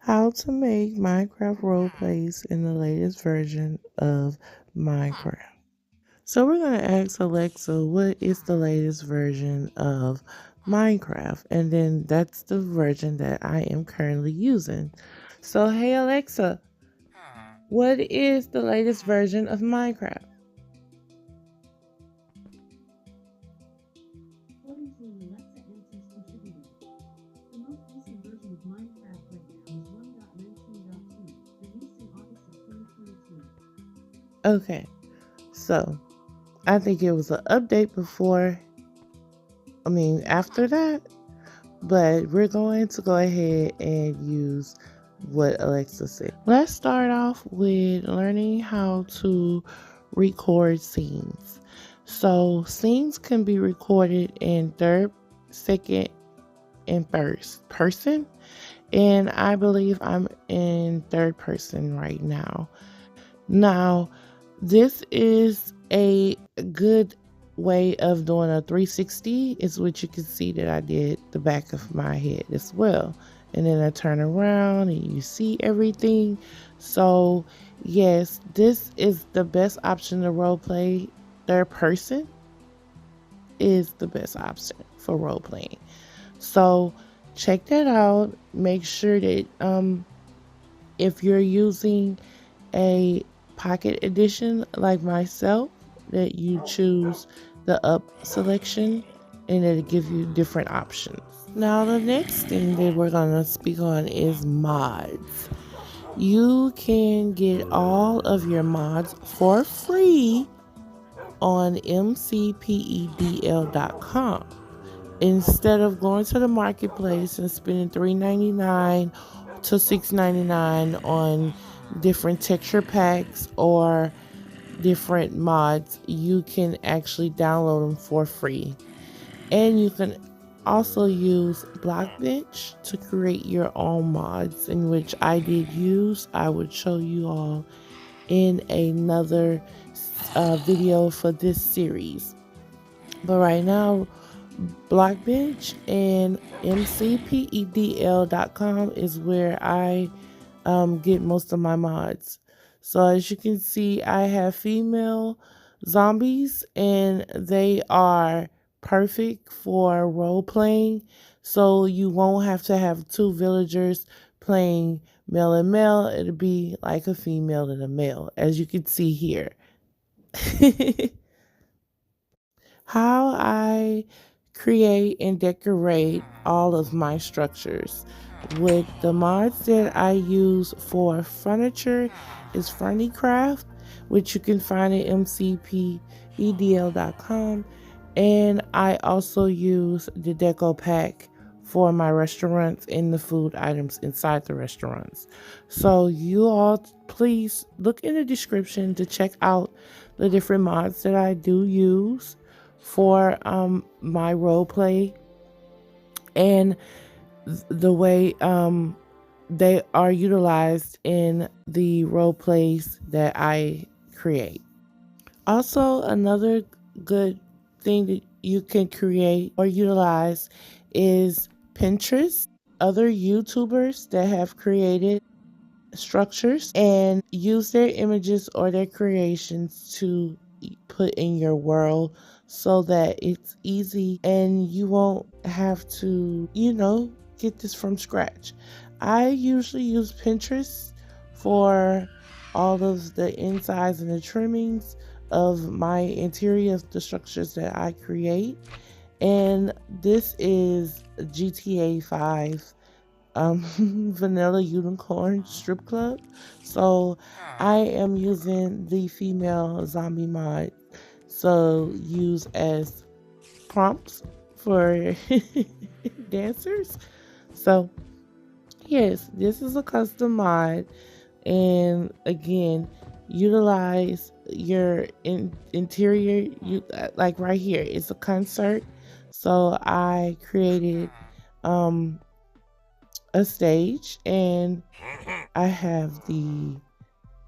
How to make Minecraft roleplays in the latest version of Minecraft. So we're going to ask Alexa what is the latest version of Minecraft, and then that's the version that I am currently using. So hey Alexa, what is the latest version of Minecraft? According to an Alexa Answers contributor, the most recent version of Minecraft right now is 1.19.2, released in August of 2022. Okay, so I think it was an update after that, but we're going to go ahead and use what Alexa said. Let's start off with learning how to record scenes. So, scenes can be recorded in third, second, and first person. And I believe I'm in third person right now. Now, this is a good way of doing a 360, is what you can see that I did the back of my head as well. And then I turn around and you see everything. So, yes, this is the best option to role play. Third person is the best option for role playing. So, check that out. Make sure that if you're using a pocket edition like myself, that you choose the up selection and it'll give you different options. Now the next thing that we're going to speak on is mods. You can get all of your mods for free on mcpedl.com. Instead of going to the marketplace and spending $3.99 to $6.99 on different texture packs or different mods, you can actually download them for free. And you can also use Blockbench to create your own mods, in which I did use. I would show you all in another video for this series. But right now, Blockbench and mcpedl.com is where I get most of my mods. So as you can see, I have female zombies and they are perfect for role playing. So you won't have to have two villagers playing male and male. It'll be like a female and a male, as you can see here. How I create and decorate all of my structures. With the mods that I use for furniture is Fernicraft, which you can find at mcpedl.com. And I also use the deco pack for my restaurants and the food items inside the restaurants. So you all please look in the description to check out the different mods that I do use for my role play and the way they are utilized in the role plays that I create. Also, another good thing that you can create or utilize is Pinterest. Other YouTubers that have created structures and use their images or their creations to put in your world so that it's easy and you won't have to, get this from scratch. I usually use Pinterest for all of the insides and the trimmings of my interior of the structures that I create. And this is GTA 5 Vanilla Unicorn Strip Club. So I am using the female zombie mod. So use as prompts for dancers. So yes, this is a custom mod. And again, utilize your interior. Like right here, it's a concert. So I created a stage and I have the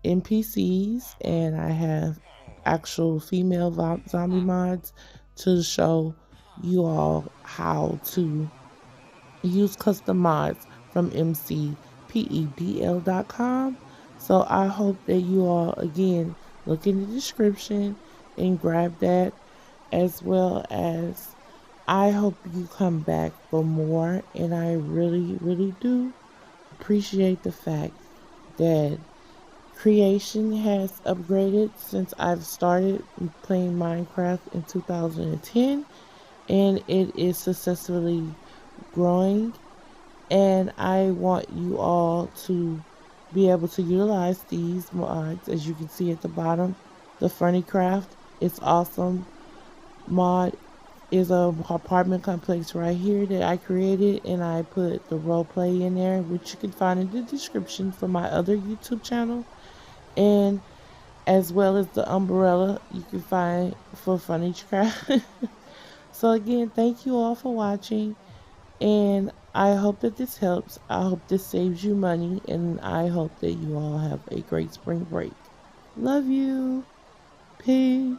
NPCs and I have actual female zombie mods to show you all how to use custom mods from mcpedl.com. pedl.com. So I hope that you all, again, look in the description and grab that, as well as I hope you come back for more. And I really, really do appreciate the fact that creation has upgraded since I've started playing Minecraft in 2010, and it is successfully growing. And I want you all to be able to utilize these mods. As you can see at the bottom, the Funny Craft, it's awesome. Mod is a apartment complex right here that I created, and I put the role play in there, which you can find in the description for my other YouTube channel, and as well as the umbrella you can find for Funny Craft. So again, thank you all for watching, and I hope that this helps. I hope this saves you money, and I hope that you all have a great spring break. Love you. Peace.